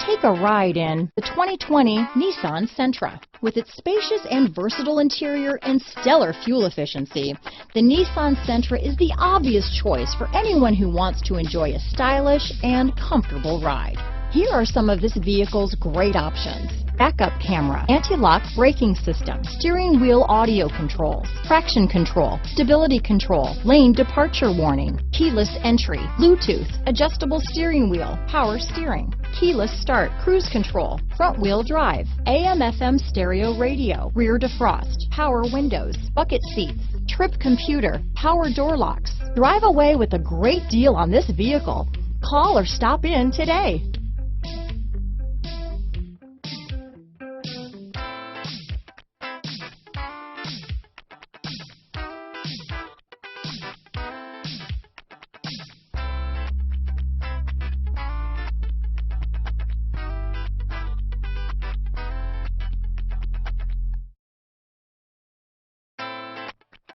Take a ride in the 2020 Nissan Sentra. With its spacious and versatile interior and stellar fuel efficiency, the Nissan Sentra is the obvious choice for anyone who wants to enjoy a stylish and comfortable ride. Here are some of this vehicle's great options: backup camera, anti-lock braking system, steering wheel audio controls, traction control, stability control, lane departure warning, keyless entry, Bluetooth, adjustable steering wheel, power steering, keyless start, cruise control, front wheel drive, AM/FM stereo radio, rear defrost, power windows, bucket seats, trip computer, power door locks. Drive away with a great deal on this vehicle. Call or stop in today.